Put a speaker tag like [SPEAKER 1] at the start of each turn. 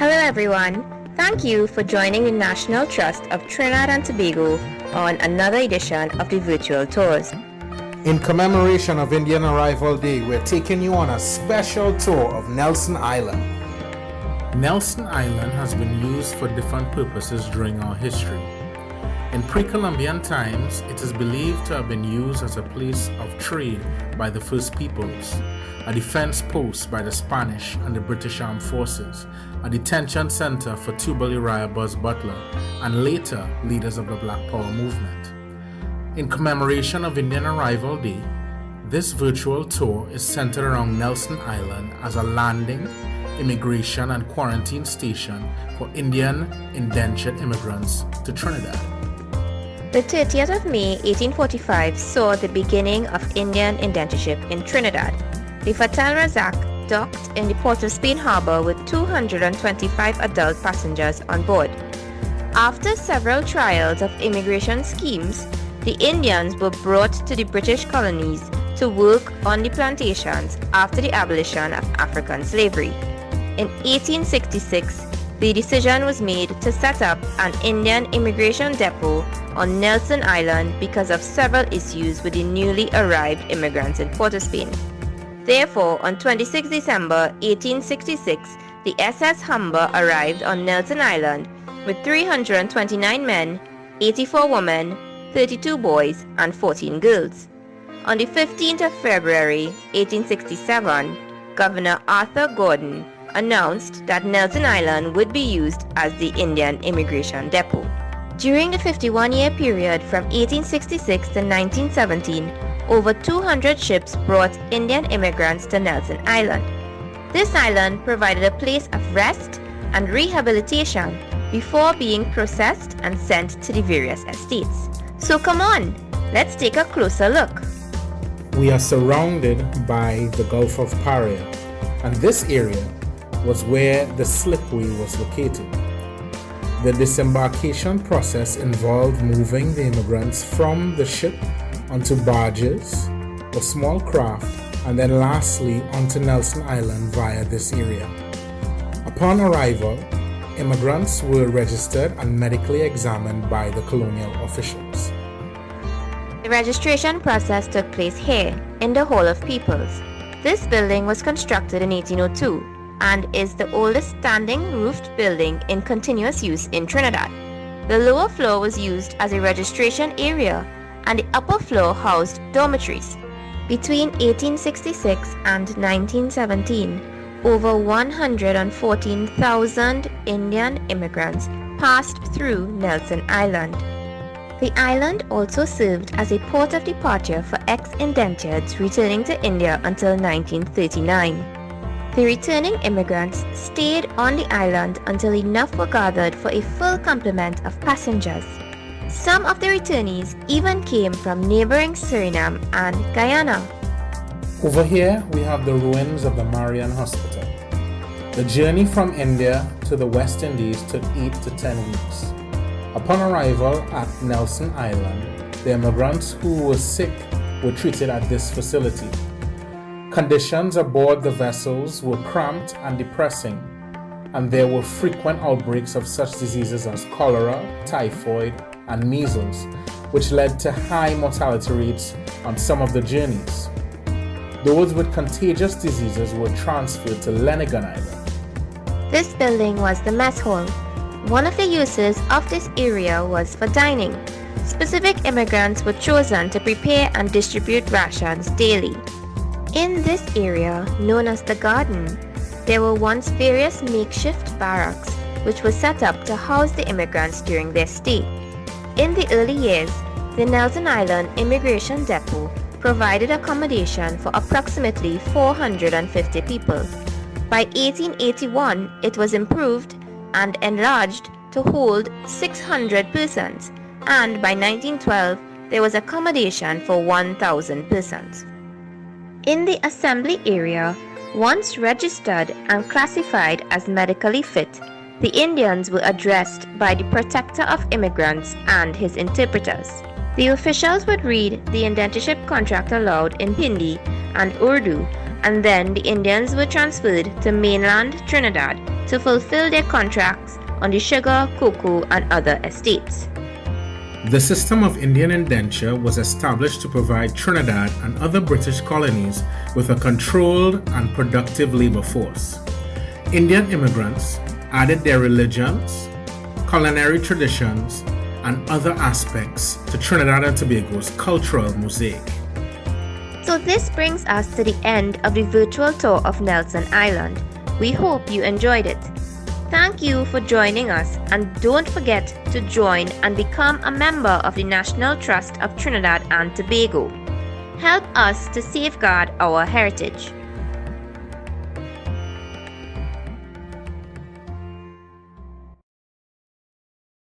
[SPEAKER 1] Hello everyone. Thank you for joining the National Trust of Trinidad and Tobago on another edition of the Virtual Tours.
[SPEAKER 2] In commemoration of Indian Arrival Day, we're taking you on a special tour of Nelson Island. Nelson Island has been used for different purposes during our history. In pre-Columbian times, it is believed to have been used as a place of trade by the First Peoples, a defense post by the Spanish and the British Armed Forces, a detention center for Tubal Uriah Buzz Butler, and later leaders of the Black Power movement. In commemoration of Indian Arrival Day, this virtual tour is centered around Nelson Island as a landing, immigration and quarantine station for Indian indentured immigrants to Trinidad.
[SPEAKER 1] The 30th of May 1845 saw the beginning of Indian indentureship in Trinidad. The Fatal Razak docked in the Port of Spain harbor with 225 adult passengers on board. After several trials of immigration schemes, the Indians were brought to the British colonies to work on the plantations after the abolition of African slavery. In 1866, the decision was made to set up an Indian immigration depot on Nelson Island because of several issues with the newly arrived immigrants in Port of Spain. Therefore, on 26 December 1866, the SS Humber arrived on Nelson Island with 329 men, 84 women, 32 boys, and 14 girls. On the 15th of February 1867, Governor Arthur Gordon announced that Nelson Island would be used as the Indian immigration depot. During the 51-year period from 1866 to 1917, over 200 ships brought Indian immigrants to Nelson Island. This island provided a place of rest and rehabilitation before being processed and sent to the various estates. So come on, let's take a closer look.
[SPEAKER 2] We are surrounded by the Gulf of Paria, and this area was where the slipway was located. The disembarkation process involved moving the immigrants from the ship onto barges or small craft, and then lastly onto Nelson Island via this area. Upon arrival, immigrants were registered and medically examined by the colonial officials.
[SPEAKER 1] The registration process took place here in the Hall of Peoples. This building was constructed in 1802 and is the oldest standing roofed building in continuous use in Trinidad. The lower floor was used as a registration area and the upper floor housed dormitories. Between 1866 and 1917, over 114,000 Indian immigrants passed through Nelson Island. The island also served as a port of departure for ex-indentures returning to India until 1939. The returning immigrants stayed on the island until enough were gathered for a full complement of passengers. Some of the returnees even came from neighboring Suriname and Guyana.
[SPEAKER 2] Over here we have the ruins of the Marian Hospital. The journey from India to the West Indies took 8 to 10 weeks. Upon arrival at Nelson Island, the immigrants who were sick were treated at this facility. Conditions aboard the vessels were cramped and depressing, and there were frequent outbreaks of such diseases as cholera, typhoid, and measles, which led to high mortality rates on some of the journeys. Those with contagious diseases were transferred to Lenigan Island.
[SPEAKER 1] This building was the mess hall. One of the uses of this area was for dining. Specific immigrants were chosen to prepare and distribute rations daily. In this area, known as the Garden, there were once various makeshift barracks which were set up to house the immigrants during their stay. In the early years, the Nelson Island Immigration Depot provided accommodation for approximately 450 people. By 1881, it was improved and enlarged to hold 600 persons, and by 1912, there was accommodation for 1,000 persons. In the assembly area, once registered and classified as medically fit, the Indians were addressed by the protector of immigrants and his interpreters. The officials would read the indentureship contract aloud in Hindi and Urdu, and then the Indians were transferred to mainland Trinidad to fulfill their contracts on the sugar, cocoa, and other estates.
[SPEAKER 2] The system of Indian indenture was established to provide Trinidad and other British colonies with a controlled and productive labor force. Indian immigrants added their religions, culinary traditions, and other aspects to Trinidad and Tobago's cultural mosaic.
[SPEAKER 1] So this brings us to the end of the virtual tour of Nelson Island. We hope you enjoyed it. Thank you for joining us, and don't forget to join and become a member of the National Trust of Trinidad and Tobago. Help us to safeguard our heritage.